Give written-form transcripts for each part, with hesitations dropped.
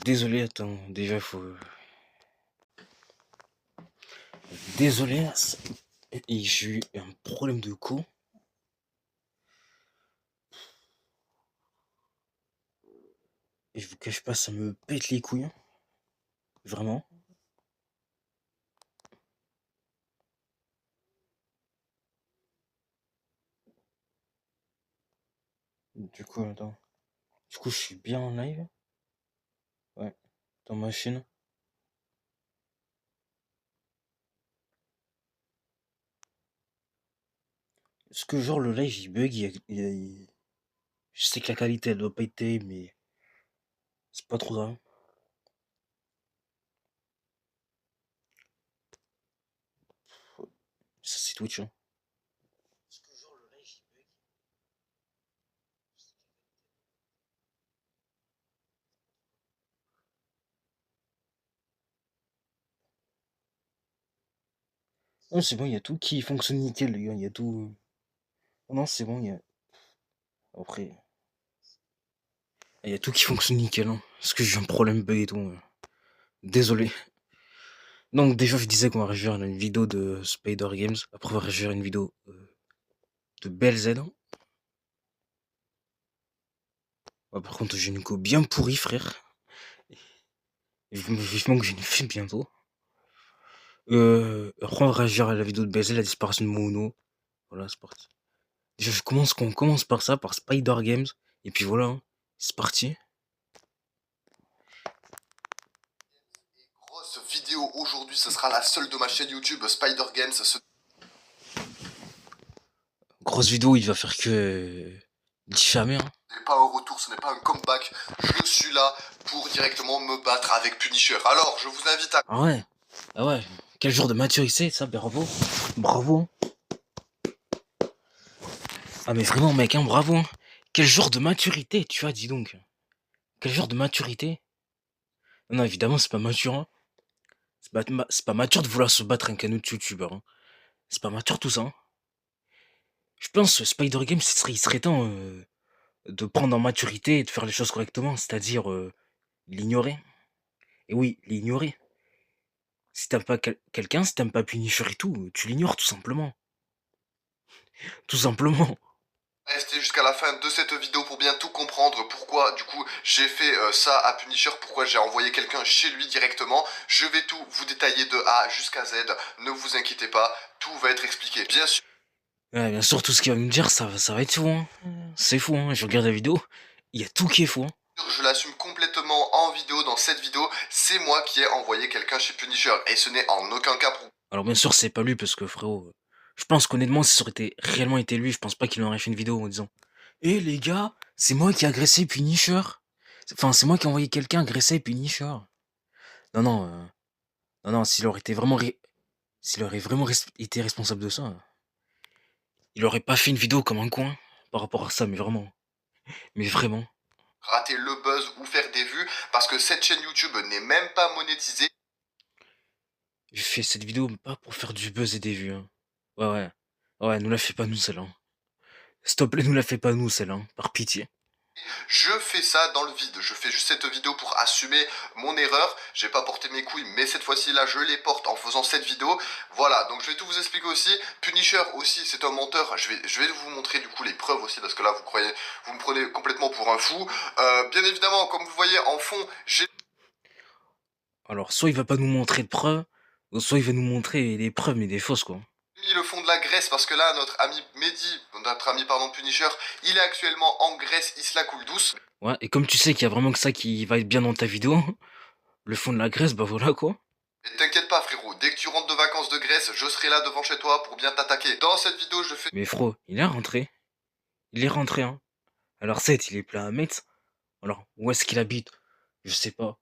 Désolé, attends, déjà faut. Désolé, j'ai eu un problème de cou. Et je vous cache pas, ça me pète les couilles. Vraiment. Du coup, attends. Du coup, je suis bien en live. Ouais. Dans ma chaîne. Est-ce que genre le live il bug, je sais que la qualité elle doit pas être terrible, mais c'est pas trop grave. Ça c'est Twitch. Hein. Est-ce que genre le live il bug? Non, c'est bon, il y a tout qui fonctionne nickel, les gars. Il y a tout. Non, c'est bon, il y a. Après. Il y a tout qui fonctionne nickel. Hein. Parce que j'ai un problème bug et tout. Désolé. Donc déjà je disais qu'on va réagir à une vidéo de Spider Games, après on va réagir à une vidéo de BLZ. Ouais, par contre j'ai une co bien pourrie frère, vivement que j'ai une fille bientôt. Après on va réagir à la vidéo de BLZ, la disparition de Mono. Voilà c'est parti. Déjà on commence par ça, par Spider Games, et puis voilà, hein, c'est parti. Grosse vidéo aujourd'hui, ce sera la seule de ma chaîne YouTube Spider Games. Grosse vidéo, il va faire que jamais. Hein. Ce n'est pas un retour, ce n'est pas un comeback. Je suis là pour directement me battre avec Punisher. Alors, je vous invite à... Ah ouais, ah ouais, quel jour de maturité ça, bravo, bravo. Ah mais vraiment mec, hein, bravo. Hein. Quel genre de maturité, tu as, dis donc. Quel genre de maturité? Non, évidemment, c'est pas mature. Hein. C'est pas mature de vouloir se battre avec un autre youtubeur. Hein. C'est pas mature tout ça. Hein. Je pense que Spider Game, il serait temps de prendre en maturité et de faire les choses correctement, c'est-à-dire l'ignorer. Et oui, l'ignorer. Si t'aimes pas quelqu'un, si t'aimes pas Punisher et tout, tu l'ignores tout simplement. Tout simplement. Restez jusqu'à la fin de cette vidéo pour bien tout comprendre pourquoi du coup j'ai fait ça à Punisher, pourquoi j'ai envoyé quelqu'un chez lui directement. Je vais tout vous détailler de A jusqu'à Z, ne vous inquiétez pas, tout va être expliqué. Bien sûr. Ouais, bien sûr, tout ce qu'il va me dire, ça va être fou. Hein. C'est fou, hein. Je regarde la vidéo, il y a tout qui est fou. Hein. Je l'assume complètement en vidéo, dans cette vidéo, c'est moi qui ai envoyé quelqu'un chez Punisher et ce n'est en aucun cas pour... Alors bien sûr, c'est pas lui parce que frérot, je pense qu'honnêtement, si ça aurait réellement été lui, je pense pas qu'il aurait fait une vidéo en disant eh les gars, c'est moi qui ai agressé Punisher. Enfin, c'est moi qui ai envoyé quelqu'un agresser Punisher. Non, non, non, non, s'il aurait vraiment été responsable de ça, il aurait pas fait une vidéo comme un coin par rapport à ça, mais vraiment. Mais vraiment. rater le buzz ou faire des vues, parce que cette chaîne YouTube n'est même pas monétisée. J'ai fait cette vidéo pas pour faire du buzz et des vues. Hein. Ouais, ouais. Ouais, nous la fais pas nous celle-là. Hein. S'il te plaît, nous la fais pas nous celle-là, hein, par pitié. Je fais ça dans le vide, je fais juste cette vidéo pour assumer mon erreur. J'ai pas porté mes couilles, mais cette fois-ci là je les porte en faisant cette vidéo. Voilà, donc je vais tout vous expliquer aussi. Punisher aussi c'est un menteur, je vais vous montrer du coup les preuves aussi, parce que là vous me prenez complètement pour un fou. Bien évidemment, comme vous voyez en fond, j'ai... Alors, soit il va pas nous montrer de preuves, soit il va nous montrer des preuves, mais des fausses, quoi. mis le fond de la Grèce parce que là notre ami Mehdi, notre ami pardon Punisher, il est actuellement en Grèce, Isla coule douce. Ouais, et comme tu sais qu'il y a vraiment que ça qui va être bien dans ta vidéo, le fond de la Grèce, bah voilà, quoi. Et t'inquiète pas frérot, dès que tu rentres de vacances de Grèce, je serai là devant chez toi pour bien t'attaquer. Dans cette vidéo je fais... Mais frérot, il est rentré. Il est rentré, hein. Alors, 7, il est plein à Metz. Alors, où est-ce qu'il habite? Je sais pas.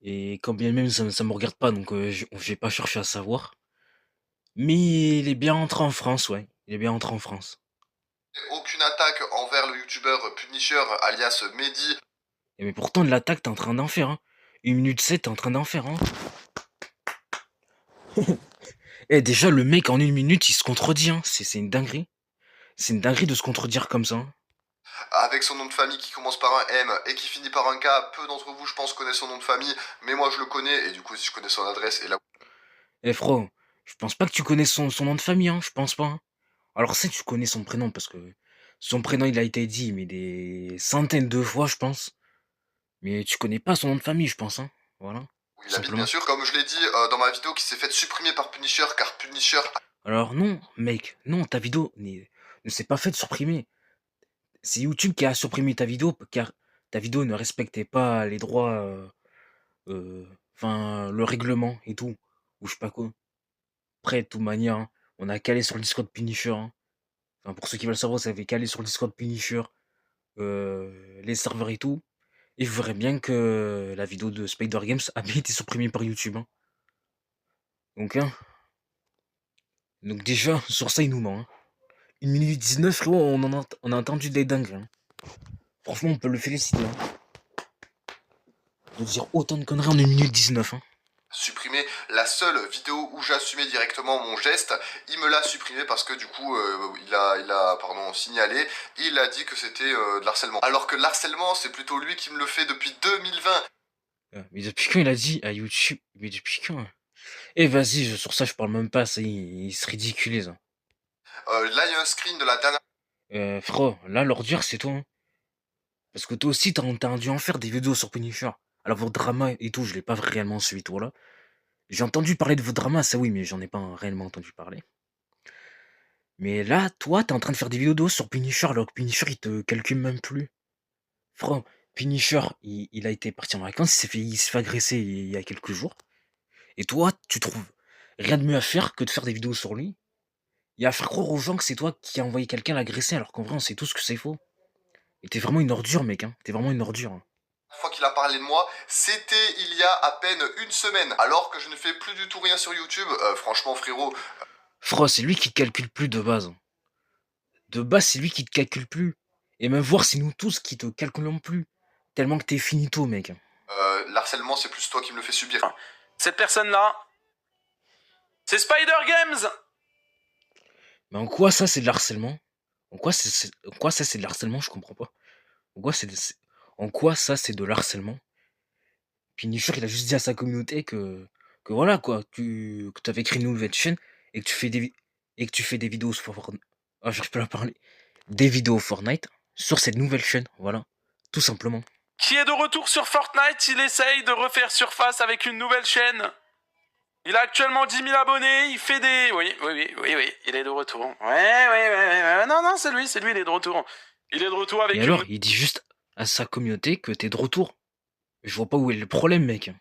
Et quand bien même, ça me regarde pas, donc je vais pas chercher à savoir. Mais il est bien rentré en France, ouais. Il est bien rentré en France. aucune attaque envers le youtubeur Punisher alias Mehdi. Et mais pourtant, de l'attaque, t'es en train d'en faire, hein. 1 minute 7, t'es en train d'en faire, hein. Eh, déjà, le mec, en 1 minute, il se contredit, hein. C'est une dinguerie. C'est une dinguerie de se contredire comme ça. Hein. avec son nom de famille qui commence par un M et qui finit par un K. Peu d'entre vous, je pense, connaissent son nom de famille, mais moi je le connais, et du coup, si je connais son adresse, et là... Eh frérot, je pense pas que tu connais son nom de famille, hein, je pense pas, hein. Alors c'est que tu connais son prénom parce que son prénom il a été dit mais des centaines de fois je pense. Mais tu connais pas son nom de famille je pense, hein. Voilà, où tout il habite, bien simplement. sûr, comme je l'ai dit dans ma vidéo qui s'est faite supprimer par Punisher, car Punisher... Alors non, mec, non, ta vidéo ne s'est pas faite supprimer. C'est YouTube qui a supprimé ta vidéo car ta vidéo ne respectait pas les droits, enfin le règlement et tout, ou je sais pas quoi. Après, de toute manière, hein, on a calé sur le Discord Punisher, hein. Enfin, pour ceux qui veulent savoir, ça avait calé sur le Discord Punisher, les serveurs et tout. Et je verrais bien que la vidéo de Spider Games a bien été supprimée par YouTube, hein. Donc, hein, donc déjà, sur ça, il nous ment, hein. 1 minute 19, frérot, on a entendu des dingues, hein. Franchement, on peut le féliciter, hein. De dire autant de conneries en 1 minute 19, hein. Supprimer la seule vidéo où j'assumais directement mon geste, il me l'a supprimé parce que du coup pardon, signalé, il a dit que c'était de l'harcèlement. Alors que l'harcèlement, c'est plutôt lui qui me le fait depuis 2020. Mais depuis quand il a dit à YouTube? Mais depuis quand? Eh, vas-y, sur ça, je parle même pas, ça, il se ridiculise, hein. Là, il y a un screen de la dernière... Frérot, là, l'ordure, c'est toi, hein. Parce que toi aussi, t'as dû en faire des vidéos sur Punisher. Alors, vos dramas et tout, je l'ai pas réellement suivi, toi, là. J'ai entendu parler de vos dramas, ça oui, mais j'en ai pas réellement entendu parler. Mais là, toi, t'es en train de faire des vidéos sur Punisher, alors que Punisher, il te calcule même plus. Frère, Punisher, il a été parti en vacances, il s'est fait agresser il y a quelques jours. Et toi, tu trouves rien de mieux à faire que de faire des vidéos sur lui et à faire croire aux gens que c'est toi qui as envoyé quelqu'un l'agresser, alors qu'en vrai, on sait tous que c'est faux. Et t'es vraiment une ordure, mec, hein. T'es vraiment une ordure, hein. fois qu'il a parlé de moi, c'était il y a à peine une semaine. Alors que je ne fais plus du tout rien sur YouTube. Franchement, frérot, Frère, c'est lui qui te calcule plus de base. De base, c'est lui qui te calcule plus. Et même voir, c'est nous tous qui te calculons plus. Tellement que t'es finito, mec. l'harcèlement, c'est plus toi qui me le fais subir. Cette personne-là, c'est Spider Games. Mais en quoi ça, c'est de l'harcèlement? En quoi ça, c'est de l'harcèlement? Je comprends pas. En quoi, en quoi ça, c'est de l'harcèlement? Punisher, il a juste dit à sa communauté que voilà, quoi, que t'avais créé une nouvelle chaîne et que tu fais des vidéos sur Fortnite. Ah, j'arrive pas à parler. Des vidéos Fortnite sur cette nouvelle chaîne, voilà. Tout simplement. Qui est de retour sur Fortnite, il essaye de refaire surface avec une nouvelle chaîne. Il a actuellement 10 000 abonnés, il fait des... Oui, il est de retour. Ouais. Non, c'est lui, il est de retour. Il est de retour avec Et alors, il dit juste à sa communauté que t'es de retour. Je vois pas où est le problème, mec.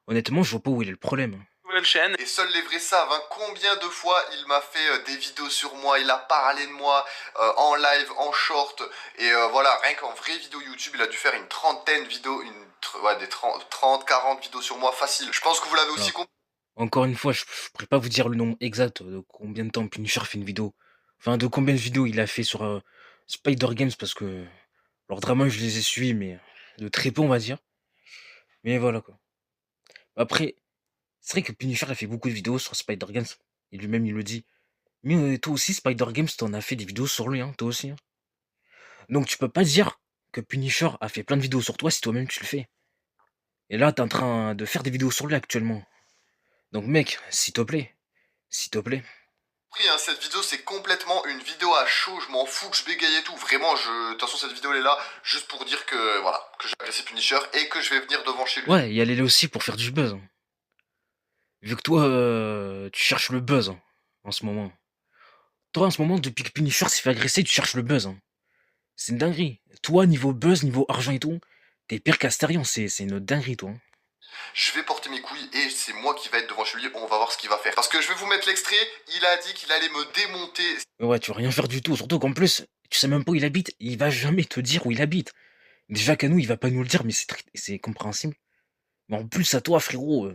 Honnêtement, je vois pas où est le problème. nouvelle chaîne. Et seuls les vrais savent, hein, combien de fois il m'a fait des vidéos sur moi, il a parlé de moi en live, en short, et voilà, rien qu'en vraie vidéo YouTube, il a dû faire une trentaine de vidéos, des 30, 40 vidéos sur moi, facile. Je pense que vous l'avez aussi Alors, compris. encore une fois, je pourrais pas vous dire le nombre exact de combien de temps Punisher fait une vidéo. Enfin, de combien de vidéos il a fait sur Spider Games, parce que leurs dramas, je les ai suivis, mais de très peu, on va dire. Mais voilà, quoi. Après, c'est vrai que Punisher a fait beaucoup de vidéos sur Spider Games. Et lui-même, il le dit. Mais toi aussi, Spider Games, t'en as fait des vidéos sur lui, hein, toi aussi, hein. Donc tu peux pas dire que Punisher a fait plein de vidéos sur toi si toi-même tu le fais. Et là, t'es en train de faire des vidéos sur lui actuellement. Donc mec, s'il te plaît. Hein, cette vidéo c'est complètement une vidéo à chaud, je m'en fous que je bégaye et tout, vraiment, de toute façon cette vidéo elle est là juste pour dire que, voilà, que j'ai agressé Punisher et que je vais venir devant chez lui. Ouais, y aller là aussi pour faire du buzz, hein. Vu que toi, tu cherches le buzz, hein, en ce moment. Toi, en ce moment, depuis que Punisher s'est fait agresser, tu cherches le buzz, hein. C'est une dinguerie. Toi, niveau buzz, niveau argent et tout, t'es pire qu'Astarion, c'est une dinguerie, toi, hein. Je vais porter mes couilles et c'est moi qui va être devant chez lui, on va voir ce qu'il va faire. Parce que je vais vous mettre l'extrait, il a dit qu'il allait me démonter. Ouais, tu vas rien faire du tout, surtout qu'en plus, tu sais même pas où il habite, il va jamais te dire où il habite. Déjà qu'à nous, il va pas nous le dire, mais c'est compréhensible. Mais en plus, à toi, frérot,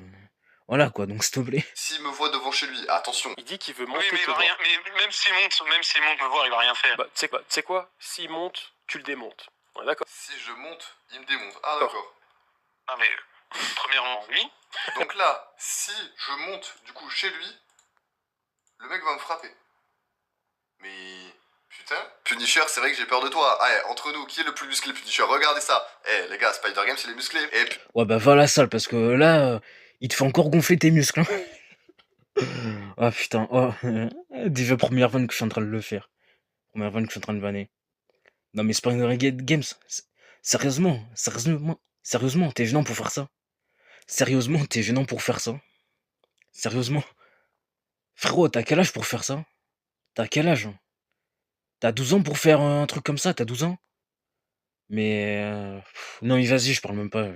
voilà quoi, donc s'il te plaît. S'il me voit devant chez lui, attention. Il dit qu'il veut monter. Oui, mais il va rien. Mais même s'il monte me voir, il va rien faire. Bah, tu sais quoi? S'il monte, tu le démontes. Ouais, d'accord. Si je monte, il me démonte. Ah d'accord. Ah, mais premièrement, oui. Donc là, si je monte du coup chez lui, le mec va me frapper. Mais Putain, Punisher, c'est vrai que j'ai peur de toi. Ah, entre nous, qui est le plus musclé Punisher? Regardez ça. Eh, les gars, Spider Games, il est musclé. Et Ouais, bah va à la salle, parce que là, il te fait encore gonfler tes muscles, hein. Ah putain, oh. Déjà première vanne que je suis en train de le faire. Première vanne que je suis en train de vanner. Non mais Spider Games, sérieusement, t'es gênant pour faire ça. Sérieusement, t'es gênant pour faire ça. Sérieusement. Frérot, t'as quel âge pour faire ça? T'as quel âge? T'as 12 ans pour faire un truc comme ça? T'as 12 ans? Mais non mais vas-y, je parle même pas.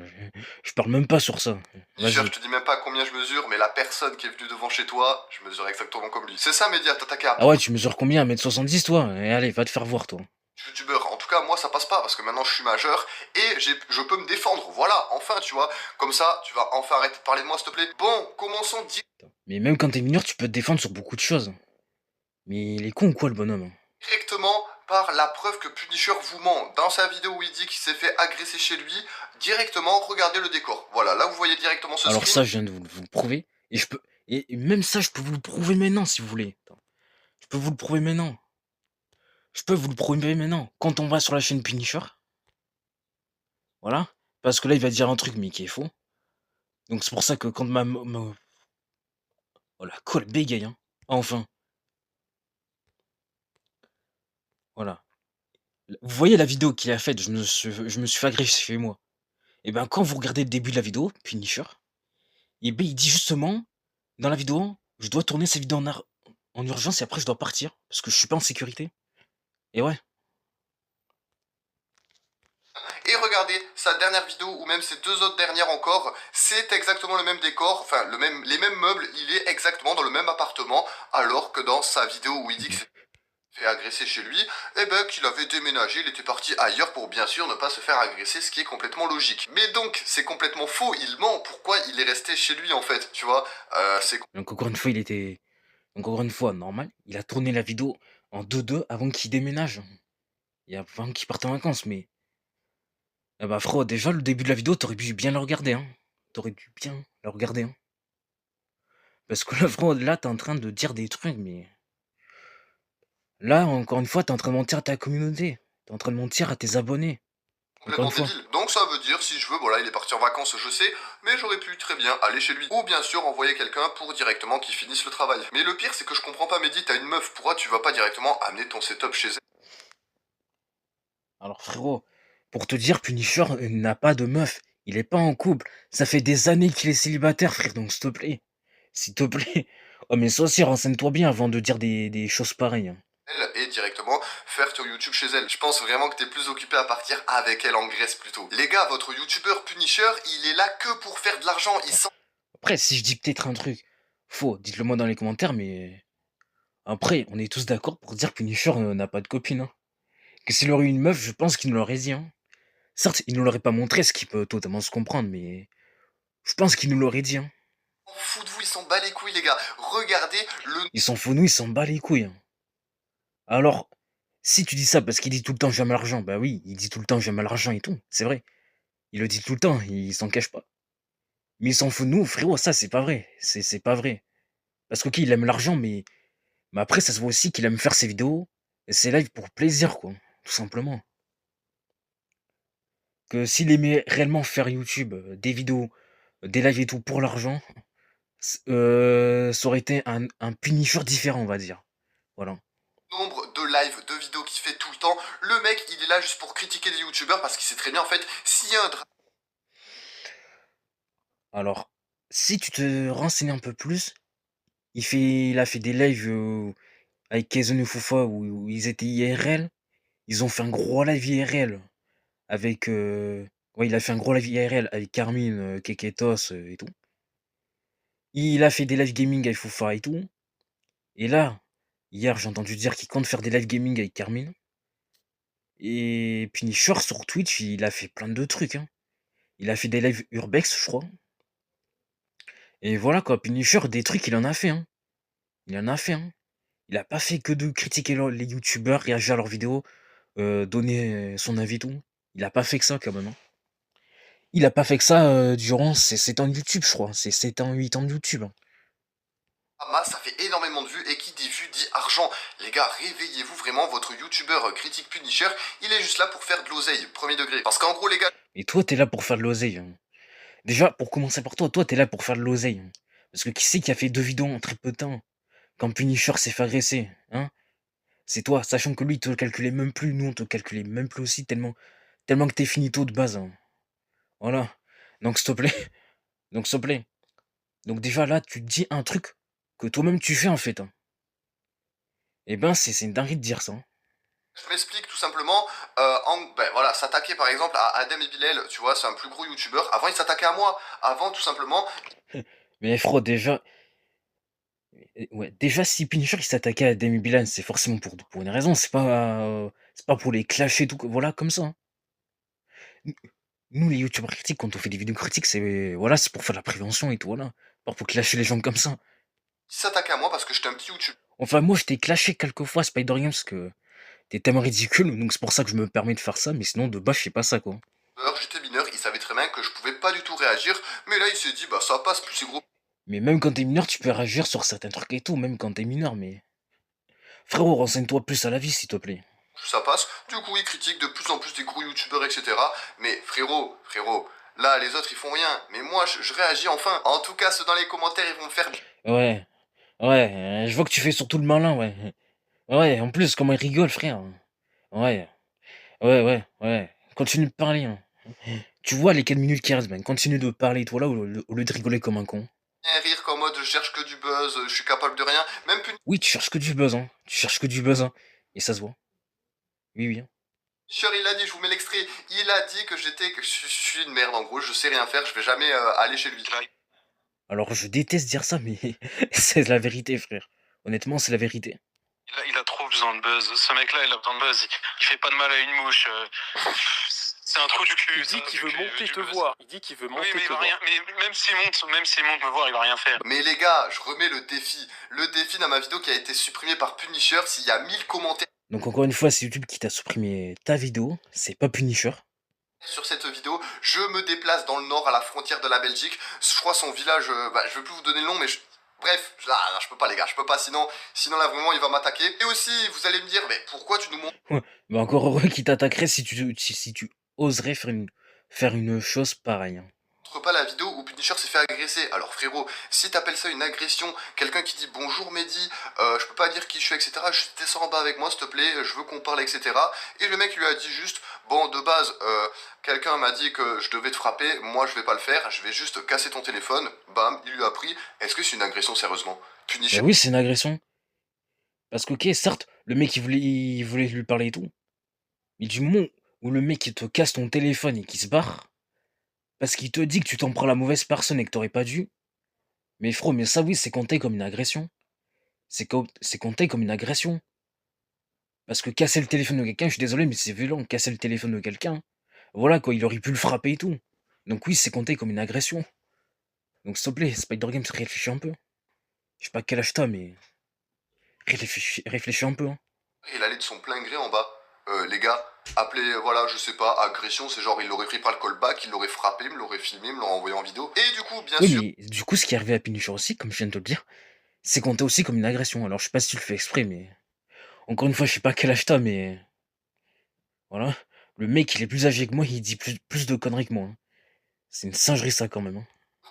Je parle même pas sur ça. Punisher, Vas-y. je te dis même pas combien je mesure, mais la personne qui est venue devant chez toi, je mesure exactement comme lui. C'est ça, Média, t'attaques à Ah ouais, tu mesures combien? 1m70 toi? Et allez, va te faire voir toi. youtubeur. En tout cas, moi, ça passe pas parce que maintenant je suis majeur et je peux me défendre. Voilà, enfin, tu vois. Comme ça, tu vas enfin arrêter de parler de moi, s'il te plaît. Bon, commençons Mais même quand t'es mineur, tu peux te défendre sur beaucoup de choses. Mais il est con ou quoi le bonhomme? directement par la preuve que Punisher vous ment. Dans sa vidéo où il dit qu'il s'est fait agresser chez lui, directement, regardez le décor. Voilà, là, vous voyez directement ce Alors screen. ça, je viens de vous le prouver. Et je peux. Et même ça, je peux vous le prouver maintenant si vous voulez. Attends. Je peux vous le prouver maintenant. Je peux vous le prouver maintenant. Quand on va sur la chaîne Punisher. Voilà. Parce que là, il va dire un truc, mais qui est faux. Donc c'est pour ça que quand oh la colle bégaye, hein. Enfin. Voilà. Vous voyez la vidéo qu'il a faite, je me suis fait agresser chez moi. Et ben quand vous regardez le début de la vidéo, Punisher, et ben il dit justement, dans la vidéo, je dois tourner cette vidéo en urgence et après je dois partir. Parce que je suis pas en sécurité. Et ouais. Et regardez sa dernière vidéo ou même ses deux autres dernières encore, c'est exactement le même décor, enfin les mêmes meubles, il est exactement dans le même appartement, alors que dans sa vidéo où il dit qu'il s'est fait agresser chez lui, eh ben qu'il avait déménagé, il était parti ailleurs pour bien sûr ne pas se faire agresser, ce qui est complètement logique. Mais donc c'est complètement faux, il ment, pourquoi il est resté chez lui en fait, tu vois, c'est Donc encore une fois, il était. Donc encore une fois, normal. Il a tourné la vidéo en 2-2 avant qu'il déménage. Et avant qu'il parte en vacances, mais. Ah bah frérot, déjà le début de la vidéo, t'aurais dû bien le regarder, hein. T'aurais dû bien le regarder, hein. Parce que là, frérot, là, t'es en train de dire des trucs, mais. Là, encore une fois, t'es en train de mentir à ta communauté. T'es en train de mentir à tes abonnés. Encore complètement une fois. débile. Donc ça veut dire, si je veux, voilà, il est parti en vacances, je sais, mais j'aurais pu très bien aller chez lui. Ou bien sûr envoyer quelqu'un pour directement qu'il finisse le travail. Mais le pire, c'est que je comprends pas, Mehdi, t'as une meuf, pourquoi tu vas pas directement amener ton setup chez elle? Alors frérot, pour te dire, Punisher n'a pas de meuf. Il est pas en couple. Ça fait des années qu'il est célibataire, frère, donc s'il te plaît. S'il te plaît. Oh mais ça aussi, renseigne-toi bien avant de dire des choses pareilles, hein. Et directement faire ton YouTube chez elle. Je pense vraiment que t'es plus occupé à partir avec elle en Grèce plutôt. Les gars, votre YouTuber Punisher, il est là que pour faire de l'argent, il s'en... Après, si je dis peut-être un truc faux, dites-le moi dans les commentaires, mais après, on est tous d'accord pour dire que Punisher n'a pas de copine, hein. Que s'il aurait eu une meuf, je pense qu'il nous l'aurait dit, hein. Certes, il nous l'aurait pas montré, ce qui peut totalement se comprendre, mais je pense qu'il nous l'aurait dit, hein. fout de vous, il s'en bat les couilles les gars. Regardez le... Il s'en fout, nous, il s'en bat les couilles, hein. Alors, si tu dis ça parce qu'il dit tout le temps j'aime l'argent, bah oui, il dit tout le temps j'aime l'argent et tout, c'est vrai. Il le dit tout le temps, il s'en cache pas. Mais il s'en fout de nous, frérot, ça c'est pas vrai. C'est pas vrai. Parce que, ok, il aime l'argent, mais après, ça se voit aussi qu'il aime faire ses vidéos et ses lives pour plaisir, quoi. Tout simplement. Que s'il aimait réellement faire YouTube, des vidéos, des lives et tout pour l'argent, ça aurait été un Punisher différent, on va dire. Voilà. nombre de lives, de vidéos qu'il fait tout le temps. Le mec, il est là juste pour critiquer des youtubeurs parce qu'il sait très bien en fait, s'il y a un Alors, si tu te renseignes un peu plus, il a fait des lives avec Kazon et Foufa où ils étaient IRL. Ils ont fait un gros live IRL avec. Ouais, il a fait un gros live IRL avec Carmine, Keketos et tout. Il a fait des live gaming avec Foufa et tout. Et là, hier, j'ai entendu dire qu'il compte faire des live gaming avec Carmine. Et Punisher sur Twitch, il a fait plein de trucs, hein. Il a fait des lives Urbex, je crois. Et voilà quoi, Punisher, des trucs, il en a fait, hein. Il en a fait, hein. Il a pas fait que de critiquer les youtubeurs, réagir à leurs vidéos, donner son avis et tout. Il a pas fait que ça quand même, hein. Il a pas fait que ça durant ses 7 ans de YouTube, je crois. Ses 7 ans, 8 ans de YouTube, hein. Ça fait énormément de vues et qui dit vues dit argent. Les gars, réveillez-vous vraiment, votre youtubeur critique Punisher, il est juste là pour faire de l'oseille, premier degré. Parce qu'en gros les gars... Et toi, t'es là pour faire de l'oseille. Déjà, pour commencer par toi, t'es là pour faire de l'oseille. Parce que qui c'est qui a fait 2 vidéos en très peu de temps quand Punisher s'est fait agresser, hein? C'est toi, sachant que lui, il te calculait même plus, nous, on te calculait même plus aussi, tellement que t'es finito de base, hein. Voilà. Donc, s'il te plaît. Donc, s'il te plaît. Donc, déjà, là, tu te dis un truc que toi-même tu fais, en fait, hein. Eh ben, c'est une dinguerie de dire ça, hein. Je m'explique tout simplement, voilà, s'attaquer par exemple à Adem et Bilal, tu vois, c'est un plus gros youtubeur. Avant, il s'attaquait à moi. Avant, tout simplement, Mais frérot, déjà... Ouais, déjà, si Punisher, il s'attaquait à Demi Bilan, c'est forcément pour une raison, c'est pas pour les clasher tout, voilà, comme ça, hein. Nous, les youtubeurs critiques, quand on fait des vidéos critiques, voilà, c'est pour faire de la prévention et tout, voilà. Pas pour clasher les gens comme ça. il s'attaquait à moi parce que j'étais un petit youtubeur. Enfin, moi, je t'ai clashé quelques fois, Spider-Games, parce que t'es tellement ridicule, donc c'est pour ça que je me permets de faire ça, mais sinon, de base, je fais pas ça, quoi. J'étais mineur, il savait très bien que je pouvais pas du tout réagir, mais là il s'est dit, bah ça passe, plus c'est gros, Mais même quand t'es mineur, tu peux réagir sur certains trucs et tout, même quand t'es mineur, mais... Frérot, renseigne-toi plus à la vie, s'il te plaît. plus ça passe. Du coup, il critique de plus en plus des gros youtubeurs, etc. Mais frérot, là les autres ils font rien, mais moi je réagis enfin. En tout cas, ceux dans les commentaires ils vont me faire... Ouais, ouais, je vois que tu fais surtout le malin, ouais. Ouais, en plus, comment il rigole, frère. Ouais, ouais. Continue de parler, hein. Tu vois les 4 minutes qui restent, ben. Continue de parler, toi, là, au lieu de rigoler comme un con. Bien rire qu'en mode je cherche que du buzz, je suis capable de rien. Même Oui, tu cherches que du buzz, hein. Tu cherches que du buzz, hein. Et ça se voit. Oui, hein. Punisher il a dit, je vous mets l'extrait, il a dit que que je suis une merde en gros, je sais rien faire, je vais jamais aller chez lui. Alors, je déteste dire ça, mais c'est la vérité, frère. Honnêtement, c'est la vérité. Il a trop besoin de buzz. Ce mec-là, il a besoin de buzz. Il fait pas de mal à une mouche. C'est un trou du cul. Il dit qu'il veut monter te buzz. voir. Il dit qu'il veut Oui, monter mais il te va voir. rien. Mais même s'il monte me voir, il va rien faire. Mais les gars, je remets le défi. Le défi dans ma vidéo qui a été supprimé par Punisher, s'il y a 1000 commentaires Donc, encore une fois, c'est YouTube qui t'a supprimé ta vidéo. C'est pas Punisher. sur cette vidéo, je me déplace dans le nord à la frontière de la Belgique. Je crois son village, je vais plus vous donner le nom, mais bref, je peux pas les gars, je peux pas, sinon là vraiment il va m'attaquer. Et aussi, vous allez me dire, mais pourquoi tu nous montres Ouais. Mais encore heureux qu'il t'attaquerait si tu oserais faire une chose pareille, hein. pas la vidéo où Punisher s'est fait agresser? Alors frérot, si t'appelles ça une agression, quelqu'un qui dit bonjour Mehdi, je peux pas dire qui je suis, etc. Juste descends en bas avec moi s'il te plaît, je veux qu'on parle, etc. Et le mec lui a dit juste, bon de base, quelqu'un m'a dit que je devais te frapper, moi je vais pas le faire, je vais juste casser ton téléphone, bam, il lui a pris. Est-ce que c'est une agression sérieusement? Punisher... Bah oui, c'est une agression. Parce que, ok, certes, le mec, il voulait lui parler et tout. Mais du moment où le mec, il te casse ton téléphone et qu'il se barre, parce qu'il te dit que tu t'en prends la mauvaise personne et que t'aurais pas dû, mais frérot, mais ça, oui, c'est compté comme une agression. C'est compté comme une agression. Parce que casser le téléphone de quelqu'un, je suis désolé, mais c'est violent, casser le téléphone de quelqu'un. Voilà, quoi, il aurait pu le frapper et tout. Donc oui, c'est compté comme une agression. Donc s'il te plaît, Spider Games, réfléchis un peu. Je sais pas quel âge t'as, mais réfléchis un peu, hein. Il allait de son plein gré en bas. Les gars, appelez, voilà, je sais pas, agression, c'est genre il l'aurait pris par le callback, il l'aurait frappé, me l'aurait filmé, me l'aurait envoyé en vidéo. Et du coup, bien sûr... Oui, mais du coup, ce qui est arrivé à Punisher aussi, comme je viens de te le dire, c'est compté aussi comme une agression. Alors je sais pas si tu le fais exprès, mais... Encore une fois, je sais pas quel âge t'as, mais... Voilà. Le mec, il est plus âgé que moi, il dit plus de conneries que moi, hein. C'est une singerie ça quand même, hein.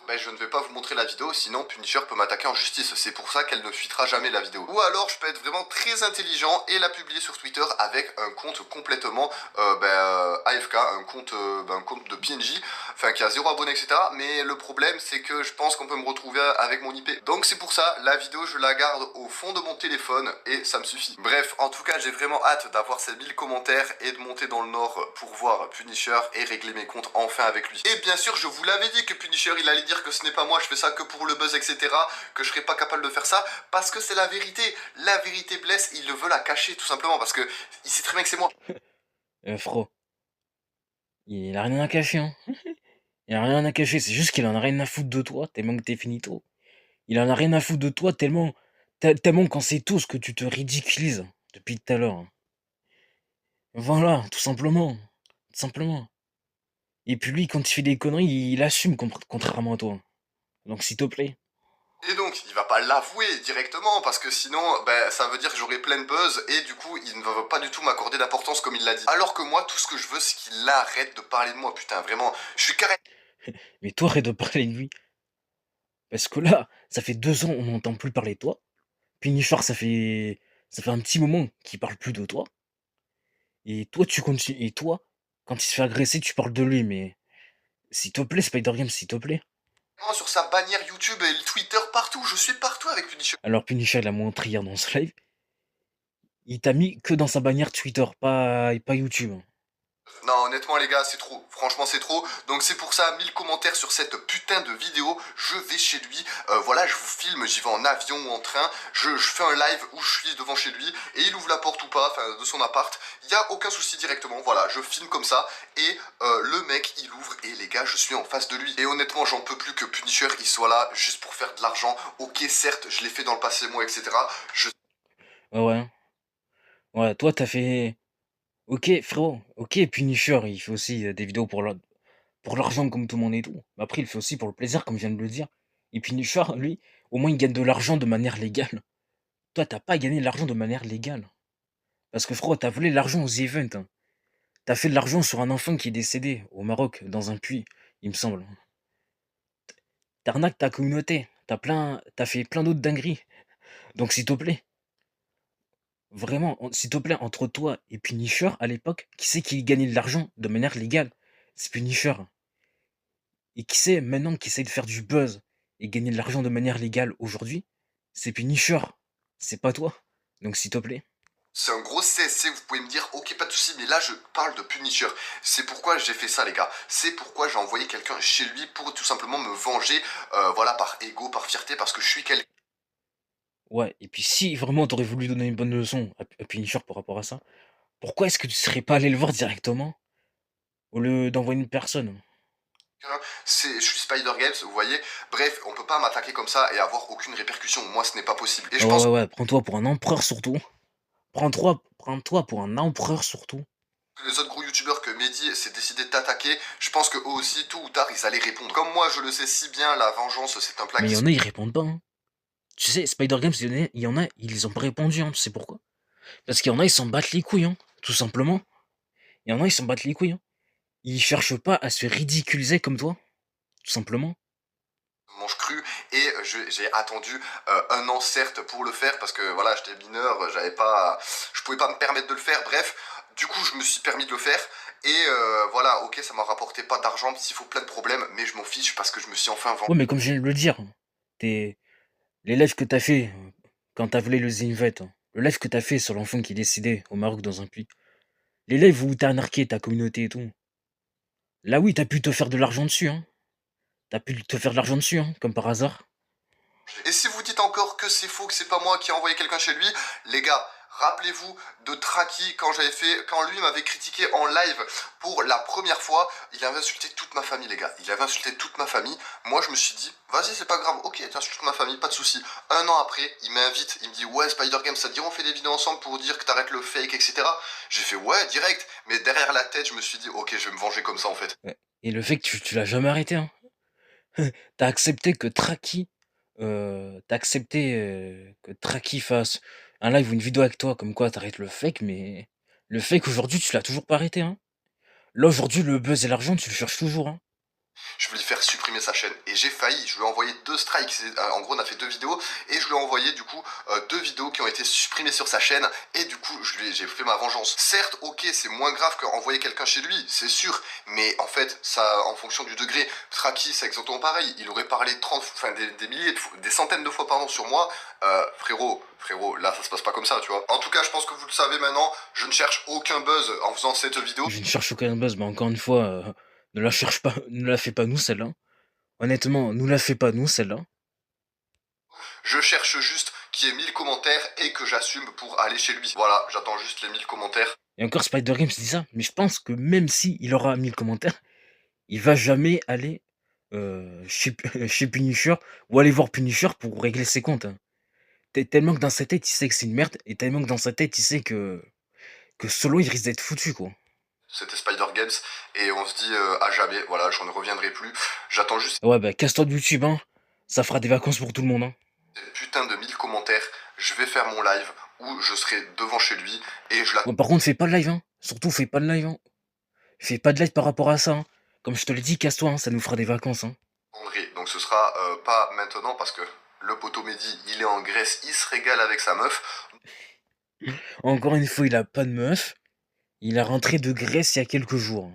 Ben, je ne vais pas vous montrer la vidéo, sinon Punisher peut m'attaquer en justice. C'est pour ça qu'elle ne fuitera jamais la vidéo. Ou alors, je peux être vraiment très intelligent et la publier sur Twitter avec un compte complètement AFK, un compte de PNJ, enfin qui a 0 abonné, etc. Mais le problème, c'est que je pense qu'on peut me retrouver avec mon IP. Donc c'est pour ça, la vidéo, je la garde au fond de mon téléphone et ça me suffit. Bref, en tout cas, j'ai vraiment hâte d'avoir ces 1000 commentaires et de monter dans le nord pour voir Punisher et régler mes comptes enfin avec lui. Et bien sûr, je vous l'avais dit que Punisher, il allait dire que ce n'est pas moi, je fais ça que pour le buzz, etc. Que je serais pas capable de faire ça, parce que c'est la vérité. La vérité blesse, il le veut la cacher, tout simplement, parce que il sait très bien que c'est moi. Frérot, il a rien à cacher, hein. Il a rien à cacher, c'est juste qu'il en a rien à foutre de toi, tellement que t'es finito. Il en a rien à foutre de toi, tellement quand c'est tout ce que tu te ridiculises depuis tout à l'heure, hein. Voilà, tout simplement. Tout simplement. Et puis lui, quand il fait des conneries, il assume contrairement à toi. Donc s'il te plaît. Et donc, il va pas l'avouer directement, parce que sinon, ben, ça veut dire que j'aurai plein de buzz, et du coup, il ne va pas du tout m'accorder d'importance comme il l'a dit. Alors que moi, tout ce que je veux, c'est qu'il arrête de parler de moi, putain, vraiment. Je suis carré. Mais toi, arrête de parler de lui. Parce que là, ça fait 2 ans, on n'entend plus parler de toi. Punisher, ça fait un petit moment qu'il parle plus de toi. Et toi, tu continues. Et toi, quand il se fait agresser, tu parles de lui. Mais s'il te plaît, Spider Game, s'il te plaît. Sur sa bannière YouTube et le Twitter, partout, je suis partout avec Punisher. Alors Punisher, il a montré hier dans ce live. Il t'a mis que dans sa bannière Twitter, pas YouTube. Non, honnêtement, les gars, c'est trop. Franchement, c'est trop. Donc, c'est pour ça, 1000 commentaires sur cette putain de vidéo. Je vais chez lui. Voilà, je vous filme. J'y vais en avion ou en train. Je fais un live où je suis devant chez lui. Et il ouvre la porte ou pas, enfin, de son appart. Il n'y a aucun souci directement. Voilà, je filme comme ça. Et le mec, il ouvre. Et les gars, je suis en face de lui. Et honnêtement, j'en peux plus que Punisher, il soit là juste pour faire de l'argent. Ok, certes, je l'ai fait dans le passé, moi, etc. Ouais. Ouais, toi, t'as fait. Ok, frérot. Ok, Punisher, il fait aussi des vidéos pour l'argent comme tout le monde et tout. Mais après, il fait aussi pour le plaisir, comme je viens de le dire. Et Punisher, lui, au moins, il gagne de l'argent de manière légale. Toi, t'as pas gagné de l'argent de manière légale. Parce que, frérot, t'as volé l'argent aux events. Hein. T'as fait de l'argent sur un enfant qui est décédé au Maroc, dans un puits, il me semble. T'arnaques ta communauté. T'as fait plein d'autres dingueries. Donc, s'il te plaît, vraiment, s'il te plaît, entre toi et Punisher, à l'époque, qui c'est qui gagnait de l'argent de manière légale? C'est Punisher. Et qui c'est maintenant qui essaie de faire du buzz et gagner de l'argent de manière légale aujourd'hui? C'est Punisher. C'est pas toi. Donc, s'il te plaît. C'est un gros CSC, vous pouvez me dire, ok, pas de soucis, mais là je parle de Punisher. C'est pourquoi j'ai fait ça, les gars. C'est pourquoi j'ai envoyé quelqu'un chez lui pour tout simplement me venger, voilà, par ego, par fierté, parce que je suis quelqu'un. Ouais, et puis si vraiment t'aurais voulu donner une bonne leçon à Punisher par rapport à ça, pourquoi est-ce que tu serais pas allé le voir directement au lieu d'envoyer une personne? Je suis Spider Games, vous voyez. Bref, on peut pas m'attaquer comme ça et avoir aucune répercussion. Moi, ce n'est pas possible. Et je Ouais, pense ouais, ouais, prends-toi pour un empereur surtout. Prends-toi pour un empereur surtout. que les autres gros youtubeurs que Mehdi s'est décidé d'attaquer, je pense que eux aussi, tôt ou tard, ils allaient répondre. Comme moi, je le sais si bien, la vengeance, c'est un plat Mais il qui y se... en a, ils répondent pas. Hein. Tu sais, Spider Games, il y en a, ils ont pas répondu. Hein. Tu sais pourquoi? Parce qu'il y en a, ils s'en battent les couilles, hein, tout simplement. Il y en a, ils s'en battent les couilles. Hein. Ils cherchent pas à se ridiculiser comme toi, tout simplement. mange cru et j'ai attendu un an certes pour le faire parce que voilà j'étais mineur, je pouvais pas me permettre de le faire, bref du coup je me suis permis de le faire et voilà ok ça m'a rapporté pas d'argent s'il faut plein de problèmes mais je m'en fiche parce que je me suis enfin vendu. Ouais, mais comme je viens de le dire, t'es les lives que t'as fait quand t'as volé le Zinvet, hein, le live que t'as fait sur l'enfant qui est décédé au Maroc dans un puits, les lives où t'as arnaqué ta communauté et tout, là oui, t'as pu te faire de l'argent dessus, hein. T'as pu te faire de l'argent dessus, hein, comme par hasard. Et si vous dites encore que c'est faux, que c'est pas moi qui ai envoyé quelqu'un chez lui, les gars, rappelez-vous de Traki quand lui m'avait critiqué en live pour la première fois, il avait insulté toute ma famille, les gars. Il avait insulté toute ma famille. Moi, je me suis dit, vas-y, c'est pas grave, ok, t'insultes toute ma famille, pas de souci. Un an après, il m'invite, il me dit, ouais, Spider Games, ça te dit, on fait des vidéos ensemble pour dire que t'arrêtes le fake, etc. J'ai fait, ouais, direct. Mais derrière la tête, je me suis dit, ok, je vais me venger comme ça, en fait. Ouais. Et le fait que tu l'as jamais arrêté, hein. T'as accepté que Traki, que Traki fasse un live ou une vidéo avec toi, comme quoi t'arrêtes le fake, mais le fake aujourd'hui, tu l'as toujours pas arrêté, hein. Là aujourd'hui, le buzz et l'argent, tu le cherches toujours, hein. Je voulais faire supprimer sa chaîne et j'ai failli, je lui ai envoyé 2 strikes, en gros on a fait 2 vidéos et je lui ai envoyé du coup 2 vidéos qui ont été supprimées sur sa chaîne et du coup j'ai fait ma vengeance. Certes ok c'est moins grave qu'envoyer quelqu'un chez lui, c'est sûr, mais en fait ça en fonction du degré, Traki c'est exactement pareil, il aurait parlé 30, enfin des milliers, des centaines de fois pardon sur moi, frérot, là ça se passe pas comme ça tu vois. En tout cas je pense que vous le savez maintenant, je ne cherche aucun buzz en faisant cette vidéo. Je ne cherche aucun buzz, mais encore une fois, ne la cherche pas, ne la fais pas nous celle-là. Honnêtement, nous la fais pas nous celle-là. Je cherche juste qu'il y ait 1000 commentaires et que j'assume pour aller chez lui. Voilà, j'attends juste les 1000 commentaires. Et encore Spider Games dit ça, mais je pense que même si il aura 1000 commentaires, il va jamais aller chez Punisher ou aller voir Punisher pour régler ses comptes. Hein. Tellement que dans sa tête, il sait que c'est une merde, et tellement que dans sa tête, il sait que Solo, il risque d'être foutu, quoi. C'était Spider Games et on se dit à jamais, voilà, j'en reviendrai plus. J'attends juste. Ouais, bah casse-toi de YouTube, hein. Ça fera des vacances pour tout le monde, hein. putain de 1000 commentaires, je vais faire mon live où je serai devant chez lui et je Bon, par contre, fais pas de live, hein. Surtout, fais pas de live, hein. Fais pas de live par rapport à ça, hein. Comme je te l'ai dit, casse-toi, hein, ça nous fera des vacances, hein. l'attendrai. Donc ce sera pas maintenant parce que le poteau Mehdi, il est en Grèce, il se régale avec sa meuf. Encore une fois, il a pas de meuf. Il est rentré de Grèce il y a quelques jours.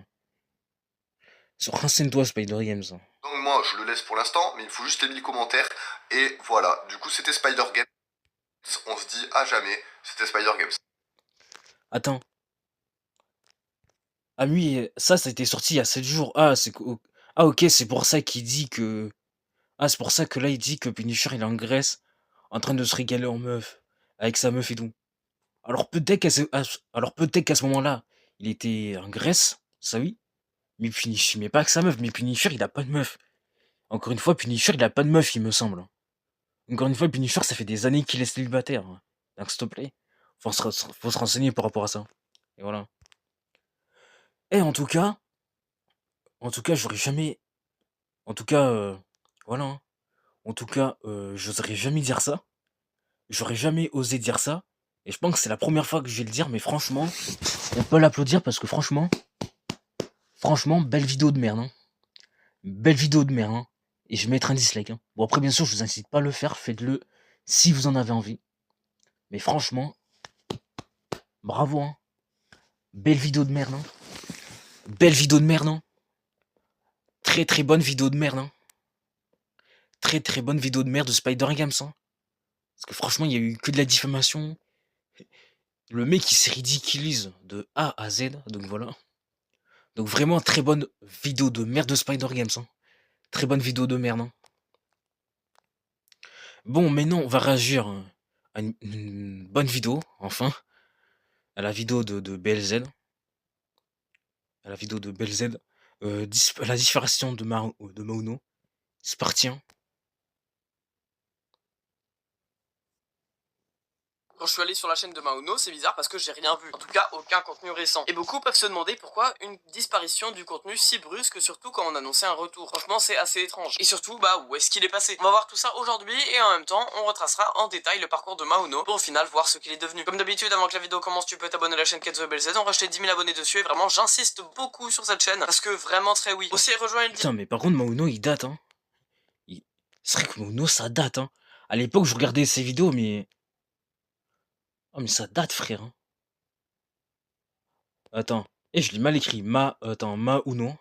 Renseigne-toi, Spider Games. Donc moi, je le laisse pour l'instant, mais il faut juste les 1000 commentaires. Et voilà, du coup, c'était Spider Games. On se dit à jamais, c'était Spider Games. Attends. Ah oui, ça a été sorti il y a 7 jours. Ah, ah ok, c'est pour ça qu'il dit que... Ah, c'est pour ça que là, il dit que Punisher, il est en Grèce, en train de se régaler en meuf, avec sa meuf et tout. Alors peut-être qu'à ce moment-là, il était en Grèce, ça oui, mais Punisher, mais pas avec sa meuf, mais Punisher, il a pas de meuf. Encore une fois, Punisher, il a pas de meuf, il me semble. Encore une fois, Punisher, ça fait des années qu'il est célibataire. Donc s'il te plaît, faut se renseigner par rapport à ça. Et voilà. Et en tout cas, j'aurais jamais... En tout cas, voilà, hein. En tout cas, j'oserais jamais dire ça. J'aurais jamais osé dire ça. Et je pense que c'est la première fois que je vais le dire, mais franchement, on peut l'applaudir parce que franchement, belle vidéo de merde, hein. Belle vidéo de merde, hein. Et je vais mettre un dislike, hein. Bon, après, bien sûr, je vous incite pas à le faire. Faites-le si vous en avez envie. Mais franchement, bravo, hein. Belle vidéo de merde, hein. Belle vidéo de merde, hein. Très très bonne vidéo de merde, hein. Très très bonne vidéo de merde de Spider-Games, hein. Parce que franchement, il y a eu que de la diffamation. Le mec, il se ridiculise de A à Z. Donc voilà. Donc vraiment, très bonne vidéo de merde de Spider-Games, hein. Très bonne vidéo de merde, hein. Bon, maintenant, on va réagir à une bonne vidéo, enfin. À la vidéo de BLZ. À la vidéo de BLZ. La disparition de Mauno. C'est parti, hein. Quand je suis allé sur la chaîne de Mauno, c'est bizarre parce que j'ai rien vu. En tout cas, aucun contenu récent. Et beaucoup peuvent se demander pourquoi une disparition du contenu si brusque, surtout quand on annonçait un retour. Franchement, c'est assez étrange. Et surtout, bah, où est-ce qu'il est passé? On va voir tout ça aujourd'hui et en même temps, on retracera en détail le parcours de Mauno pour au final voir ce qu'il est devenu. Comme d'habitude, avant que la vidéo commence, tu peux t'abonner à la chaîne KetzoBLZ. On racheté 10 000 abonnés dessus et vraiment, j'insiste beaucoup sur cette chaîne parce que vraiment très oui. Aussi, rejoins le... Putain, mais par contre, Mauno, il date, hein. C'est vrai que Mauno, ça date, hein. À l'époque, je regardais ses vidéos, mais... Oh, mais ça date, frère, hein. Attends. Je l'ai mal écrit. Attends, Mauno.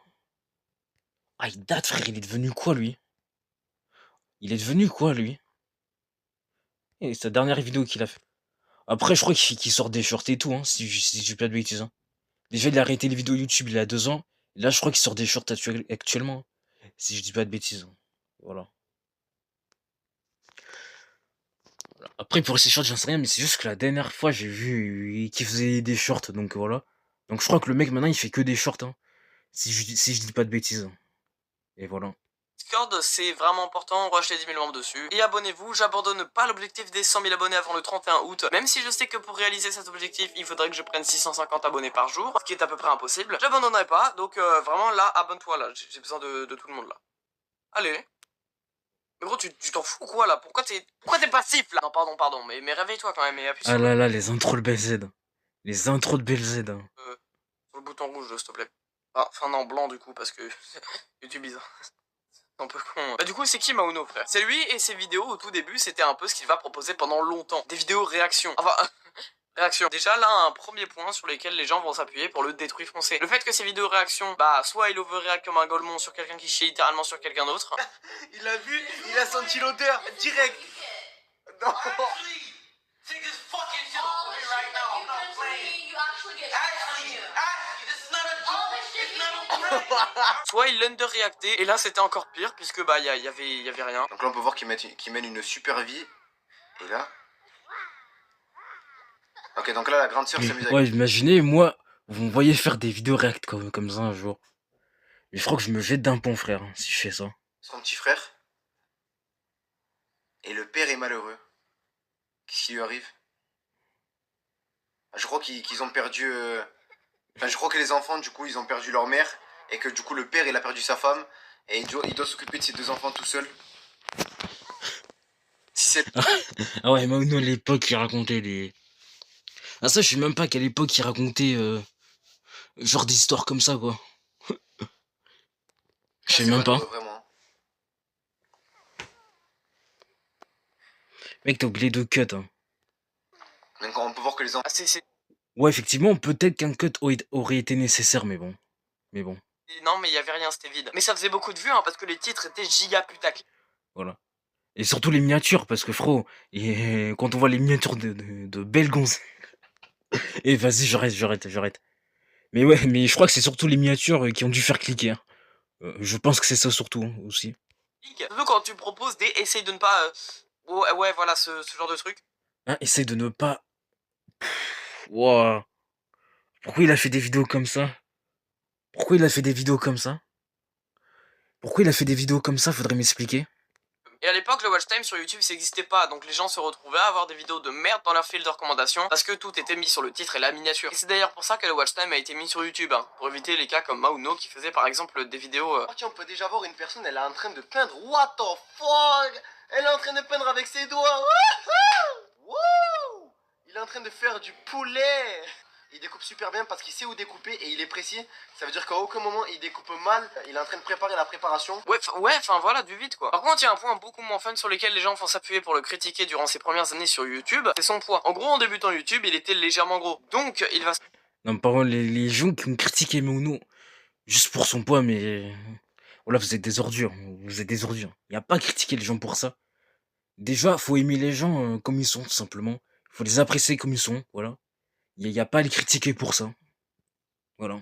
Ah, il date, frère. Il est devenu quoi, lui? Il est devenu quoi, lui? Et sa dernière vidéo qu'il a fait. Après, je crois qu'il sort des shorts et tout, hein, si je dis pas de bêtises, hein. Déjà, il a arrêté les vidéos YouTube il y a 2 ans. Là, je crois qu'il sort des shorts actuellement, hein, si je dis pas de bêtises, hein. Voilà. Après, pour ces shorts, j'en sais rien, mais c'est juste que la dernière fois, j'ai vu qu'il faisait des shorts, donc voilà. Donc je crois que le mec, maintenant, il fait que des shorts, hein, si je dis pas de bêtises. Et voilà. Discord, c'est vraiment important, on rush les 10 000 membres dessus. Et abonnez-vous, j'abandonne pas l'objectif des 100 000 abonnés avant le 31 août. Même si je sais que pour réaliser cet objectif, il faudrait que je prenne 650 abonnés par jour, ce qui est à peu près impossible. J'abandonnerai pas, donc vraiment là, abonne-toi là, j'ai besoin de tout le monde là. Allez. Mais gros, tu t'en fous quoi là? Pourquoi t'es passif là? Non, pardon, mais réveille-toi quand même et appuie Ah là là, les intros de BLZ. Les intros de BLZ, hein. sur le bouton rouge, s'il te plaît. Ah, enfin non, blanc du coup, parce que YouTube bizarre. Un peu con. Bah du coup c'est qui Mauno frère? C'est lui et ses vidéos au tout début c'était un peu ce qu'il va proposer pendant longtemps. Des vidéos réactions. Enfin réaction. Déjà là un premier point sur lesquels les gens vont s'appuyer pour le détruire foncé. Le fait que ces vidéos réactions, bah soit il overreact comme un golemon sur quelqu'un qui chie littéralement sur quelqu'un d'autre. Il a vu, il a senti l'odeur direct. Non. Soit il l'underreacté et là c'était encore pire puisque bah y avait rien. Donc là on peut voir qu'il mène une super vie. Et là. Ok, donc là la grande sœur s'amuse avec. Ouais, imaginez, moi, vous me voyez faire des vidéos react comme ça un jour. Mais je crois que je me jette d'un pont, frère, hein, si je fais ça. Son petit frère. Et le père est malheureux. Qu'est-ce qui lui arrive? Je crois qu'ils ont perdu... Enfin, je crois que les enfants, du coup, ils ont perdu leur mère. Et que du coup, le père, il a perdu sa femme. Et il doit s'occuper de ses 2 enfants tout seul. officiel. Ah ouais, Mauno, à l'époque, il racontait des... Ah ça, je sais même pas qu'à l'époque, il racontait genre d'histoires comme ça, quoi. Je sais C'est même vrai, pas. ouais, vraiment. Mec, t'as oublié de cut, hein. Donc, on peut voir que les enfants. Ah, c'est... Ouais, effectivement, peut-être qu'un cut aurait été nécessaire, mais bon. Mais bon, Non, mais il y avait rien, c'était vide. Mais ça faisait beaucoup de vues, hein, parce que les titres étaient giga putac. voilà. Et surtout les miniatures, parce que frérot, et quand on voit les miniatures de belles gonzes... Et vas-y, j'arrête. Mais ouais, mais je crois que c'est surtout les miniatures qui ont dû faire cliquer, hein. Je pense que c'est ça surtout, hein, aussi. Surtout quand tu proposes des essaye de ne pas... Ouais, voilà, ce genre de truc. Hein, essaye de ne pas... Wouah. Pourquoi il a fait des vidéos comme ça? Pourquoi il a fait des vidéos comme ça? Faudrait m'expliquer. Et à l'époque, le watch time sur YouTube, ça n'existait pas, donc les gens se retrouvaient à avoir des vidéos de merde dans leur fil de recommandation, parce que tout était mis sur le titre et la miniature. Et c'est d'ailleurs pour ça que le watch time a été mis sur YouTube, hein, pour éviter les cas comme Mauno qui faisait par exemple des vidéos... Tiens, on peut déjà voir une personne, elle est en train de peindre. What the fuck? Elle est en train de peindre avec ses doigts. Wouhou! Il est en train de faire du poulet. Il découpe super bien parce qu'il sait où découper et il est précis. Ça veut dire qu'à aucun moment il découpe mal. Il est en train de préparer la préparation. Ouais, enfin voilà, du vide quoi. Par contre, il y a un point beaucoup moins fun sur lequel les gens vont s'appuyer pour le critiquer durant ses premières années sur YouTube, c'est son poids. En gros, en débutant YouTube, il était légèrement gros. Donc, il va... Non, par contre, les gens qui ont critiqué Mauno juste pour son poids, mais... Voilà, vous êtes des ordures. Il n'y a pas à critiquer les gens pour ça. Déjà, faut aimer les gens comme ils sont, tout simplement. Faut les apprécier comme ils sont, voilà. Il y a pas à les critiquer pour ça. Voilà.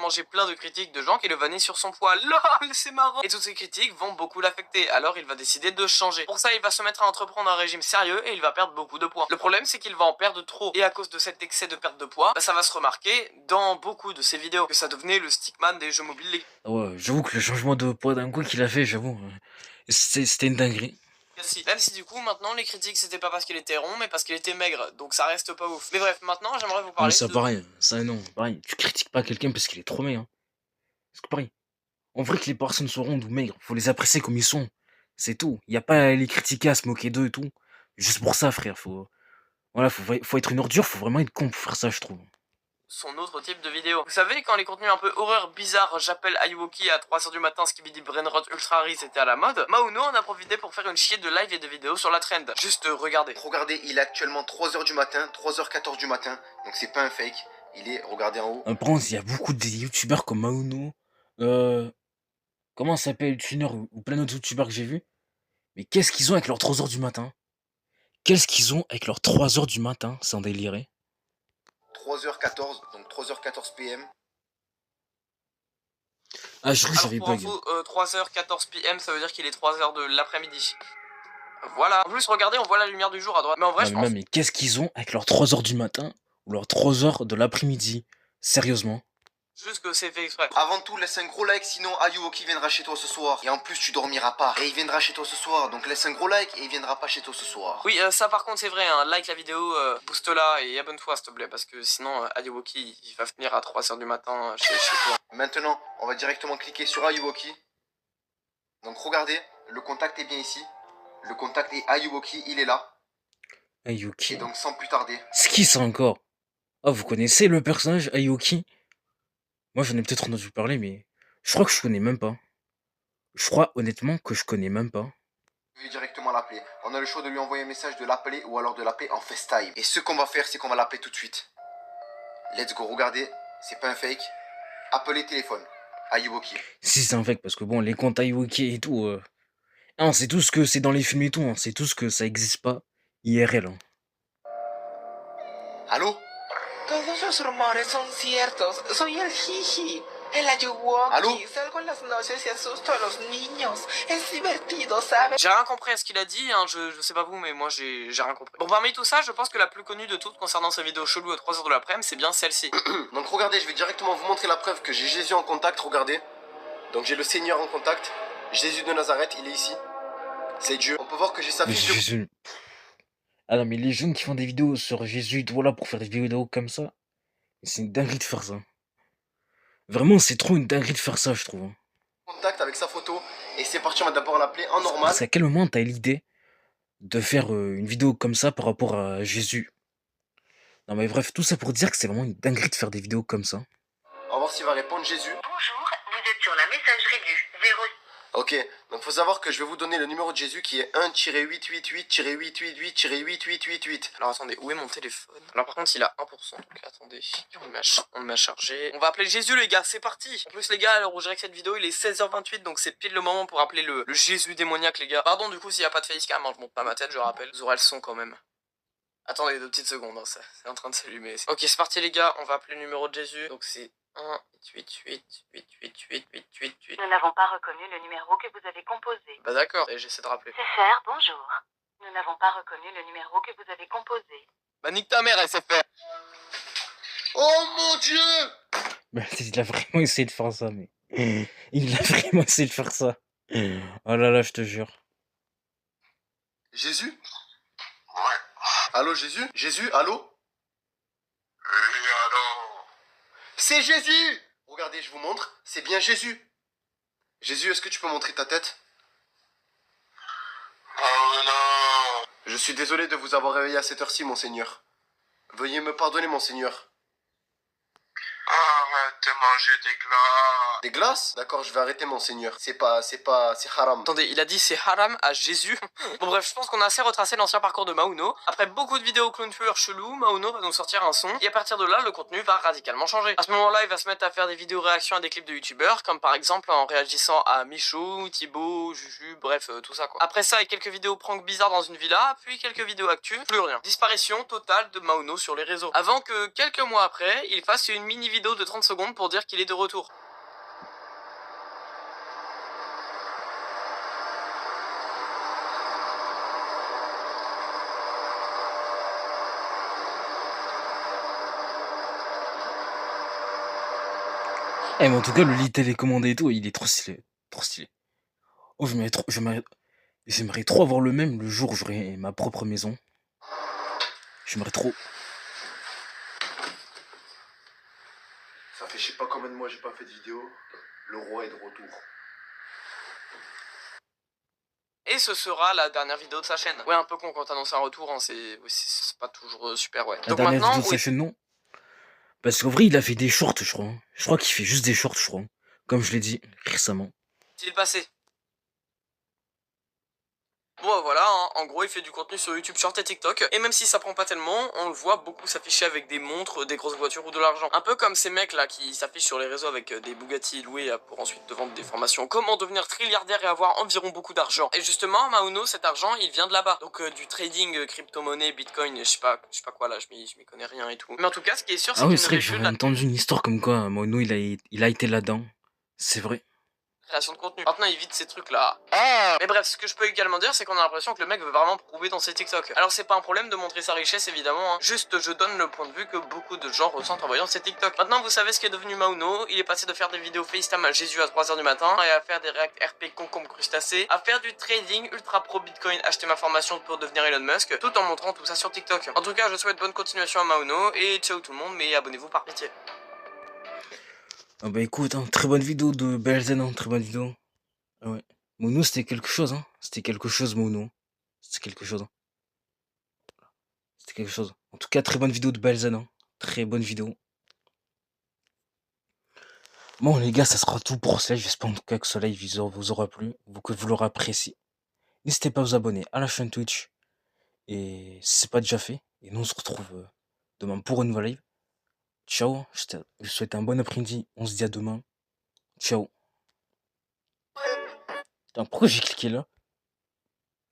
manger plein de critiques de gens qui le vannaient sur son poids. LOL, c'est marrant. Et toutes ces critiques vont beaucoup l'affecter, alors il va décider de changer. Pour ça, il va se mettre à entreprendre un régime sérieux et il va perdre beaucoup de poids. Le problème, c'est qu'il va en perdre trop. Et à cause de cet excès de perte de poids, ça va se remarquer dans beaucoup de ses vidéos, que ça devenait le stickman des jeux mobiles. Ah ouais, j'avoue que le changement de poids d'un coup qu'il a fait, j'avoue, c'était une dinguerie. Même si du coup maintenant les critiques c'était pas parce qu'il était rond mais parce qu'il était maigre, donc ça reste pas ouf. Mais bref, maintenant j'aimerais vous Non, parler ça de... pareil, ça non, pareil. Tu critiques pas quelqu'un parce qu'il est trop maigre, hein. Parce que pareil, en vrai que les personnes sont rondes ou maigres, faut les apprécier comme ils sont. C'est tout. Y a pas à les critiquer, à se moquer d'eux et tout. Juste pour ça, frère, voilà, faut être une ordure, faut vraiment être con pour faire ça, je trouve. son autre type de vidéo. Vous savez, quand les contenus un peu horreur bizarre, j'appelle Ayuwoki à 3h du matin, ce qui me dit Brainrot Ultra Rare, c'était à la mode, Mauno en a profité pour faire une chier de live et de vidéos sur la trend. Juste regardez. Regardez, il est actuellement 3h du matin, 3h14 du matin, donc c'est pas un fake. Il est, regardez en haut. Par contre, il y a beaucoup de youtubeurs comme Mauno, comment ça s'appelle, Tuner ou plein d'autres youtubeurs que j'ai vus. Mais qu'est-ce qu'ils ont avec leurs 3h du matin? Qu'est-ce qu'ils ont avec leurs 3h du matin, sans délirer? 3h14, donc 3h14 PM. Ah, je crois que Alors j'avais pour bug. info, 3h14 PM, ça veut dire qu'il est 3h de l'après-midi. Voilà. En plus, regardez, on voit la lumière du jour à droite. Mais en vrai, Non, je mais pense... même, mais qu'est-ce qu'ils ont avec leurs 3h du matin ou leurs 3h de l'après-midi? Sérieusement? juste que c'est fait exprès. Avant tout, laisse un gros like, sinon Ayuwoki viendra chez toi ce soir. Et en plus, tu dormiras pas. Et il viendra chez toi ce soir, donc laisse un gros like et il viendra pas chez toi ce soir. Oui, ça par contre c'est vrai, hein. Like la vidéo, booste-la et abonne-toi s'il te plaît, parce que sinon Ayuwoki il va venir à 3h du matin chez toi. Maintenant, on va directement cliquer sur Ayuwoki. Donc regardez, le contact est bien ici. Le contact est Ayuwoki, il est là. Ayuki. Et donc sans plus tarder. C'est qui ça encore? Ah, vous connaissez le personnage Ayuki? Moi, j'en ai peut-être entendu parler, mais je crois que je connais même pas. Je crois honnêtement que je connais même pas. Je vais directement l'appeler. On a le choix de lui envoyer un message, de l'appeler ou alors de l'appeler en FaceTime. Et ce qu'on va faire, c'est qu'on va l'appeler tout de suite. Let's go, regardez, c'est pas un fake. Appelez téléphone. Ayuwoki. Si c'est un fake, parce que bon, les comptes Ayuki et tout, non, c'est tout ce que c'est dans les films et tout, hein. C'est tout ce que ça existe pas IRL, hein. Allô? Todos los rumores son ciertos. Soy el Jiji, el Ayuwoki. ¿Aló? Salgo en las noches y asusto a los niños. Es divertido, ¿sabes? J'ai rien compris à ce qu'il a dit, hein. Je sais pas vous, mais moi j'ai rien compris. Bon, parmi tout ça, je pense que la plus connue de toutes concernant sa vidéo chelou à 3h de l'après-midi, c'est bien celle-ci. Donc regardez, je vais directement vous montrer la preuve que j'ai Jésus en contact, regardez. Donc j'ai le Seigneur en contact. Jésus de Nazareth, il est ici. C'est Dieu. On peut voir que j'ai sa Mais fiche de... Jésus. Ah non, mais les jeunes qui font des vidéos sur Jésus, voilà, pour faire des vidéos comme ça, c'est une dinguerie de faire ça. Vraiment, c'est trop une dinguerie de faire ça, je trouve, hein. contact avec sa photo. Et c'est parti, on va d'abord l'appeler en normal. Parce qu'à quel moment t'as l'idée de faire une vidéo comme ça par rapport à Jésus. Non mais bref, tout ça pour dire que c'est vraiment une dinguerie de faire des vidéos comme ça. On va voir s'il va répondre Jésus. Bonjour, vous êtes sur la messagerie du 0. Ok, donc faut savoir que je vais vous donner le numéro de Jésus qui est 1-888-888-888. Alors attendez, où est mon téléphone? Alors par contre il a 1%, donc attendez, on m'a chargé. On va appeler Jésus les gars, c'est parti. En plus les gars, à l'heure où je direct cette vidéo, il est 16h28, donc c'est pile le moment pour appeler le Jésus démoniaque les gars. Pardon du coup s'il n'y a pas de facecam, hein, je monte pas ma tête, je rappelle. Vous aurez le son quand même. Attendez 2 petites secondes, hein, c'est en train de s'allumer. Ok c'est parti les gars, on va appeler le numéro de Jésus. Donc c'est 1-888-888-888. Nous n'avons pas reconnu le numéro que vous avez composé. Bah d'accord, et j'essaie de rappeler. SFR, bonjour. Nous n'avons pas reconnu le numéro que vous avez composé. Bah nique ta mère SFR. Oh mon Dieu! Mais il a vraiment essayé de faire ça, mais... Il a vraiment essayé de faire ça. Oh là là, je te jure. Jésus? Ouais. Allô Jésus? Jésus, allô? Oui, allô? C'est Jésus! Regardez, je vous montre, c'est bien Jésus. Jésus, est-ce que tu peux montrer ta tête? Oh non! Je suis désolé de vous avoir réveillé à cette heure-ci, monseigneur. Veuillez me pardonner, monseigneur. Arrête de manger des glaces. Des glaces? D'accord, je vais arrêter, monseigneur. C'est haram. Attendez, il a dit c'est haram à Jésus. Bon bref, je pense qu'on a assez retracé l'ancien parcours de Mauno. Après beaucoup de vidéos clown tueurs chelous, Mauno va nous sortir un son. Et à partir de là, le contenu va radicalement changer. À ce moment-là, il va se mettre à faire des vidéos réactions à des clips de youtubeurs, comme par exemple en réagissant à Michaud, Thibaut, Juju, bref, tout ça quoi. Après ça, et quelques vidéos prank bizarres dans une villa, puis quelques vidéos actu, plus rien. Disparition totale de Mauno sur les réseaux. Avant que quelques mois après, il fasse une mini vidéo de 30 secondes pour dire qu'il est de retour. Eh mais en tout cas, le lit télécommandé et tout, il est trop stylé. Trop stylé. Oh, j'aimerais trop avoir le même le jour où j'aurai ma propre maison. J'aimerais trop. Ça fait je sais pas combien de mois j'ai pas fait de vidéo. Le roi est de retour. Et ce sera la dernière vidéo de sa chaîne. Ouais, un peu con quand t'annonces un retour, hein, c'est pas toujours super, ouais. La Donc dernière maintenant, vidéo de sa chaîne, non. Parce qu'en vrai, il a fait des shorts, je crois. Je crois qu'il fait juste des shorts, je crois. Comme je l'ai dit récemment. qu'est-il passé? Bon voilà, hein, en gros il fait du contenu sur YouTube Short et TikTok, et même si ça prend pas tellement, on le voit beaucoup s'afficher avec des montres, des grosses voitures ou de l'argent. Un peu comme ces mecs là qui s'affichent sur les réseaux avec des Bugatti loués pour ensuite te vendre des formations comment devenir trilliardaire et avoir environ beaucoup d'argent. Et justement, Mauno, cet argent il vient de là-bas, donc du trading, crypto-monnaie, bitcoin, je sais pas quoi là, je m'y connais rien et tout. Mais en tout cas ce qui est sûr c'est Ah oui, qu'il c'est ne vrai que réussit j'avais entendu une histoire comme quoi Mono il a été là-dedans. C'est vrai. création de contenu. Maintenant, il évite ces trucs-là. Mais bref, ce que je peux également dire, c'est qu'on a l'impression que le mec veut vraiment prouver dans ses TikTok. Alors, c'est pas un problème de montrer sa richesse, évidemment. Hein. Juste, je donne le point de vue que beaucoup de gens ressentent en voyant ses TikTok. Maintenant, vous savez ce qui est devenu Mauno. Il est passé de faire des vidéos FaceTime à Jésus à 3h du matin, et à faire des React RP concombre crustacés, à faire du trading ultra pro Bitcoin, acheter ma formation pour devenir Elon Musk, tout en montrant tout ça sur TikTok. En tout cas, je souhaite bonne continuation à Mauno, et ciao tout le monde, mais abonnez-vous par pitié. Ah bah écoute, hein, très bonne vidéo de Belzen, hein, très bonne vidéo. Ah ouais. Mono, c'était quelque chose, hein. C'était quelque chose, Mono. C'était quelque chose. Hein. C'était quelque chose. En tout cas, très bonne vidéo de Belzen, hein. Très bonne vidéo. Bon, les gars, ça sera tout pour ce live. J'espère en tout cas que ce live vous aura plu, que vous l'aurez apprécié. N'hésitez pas à vous abonner à la chaîne Twitch. Et si c'est pas déjà fait. Et nous, on se retrouve demain pour une nouvelle live. Ciao. Je vous souhaite un bon après-midi. On se dit à demain. Ciao. Putain, pourquoi j'ai cliqué là?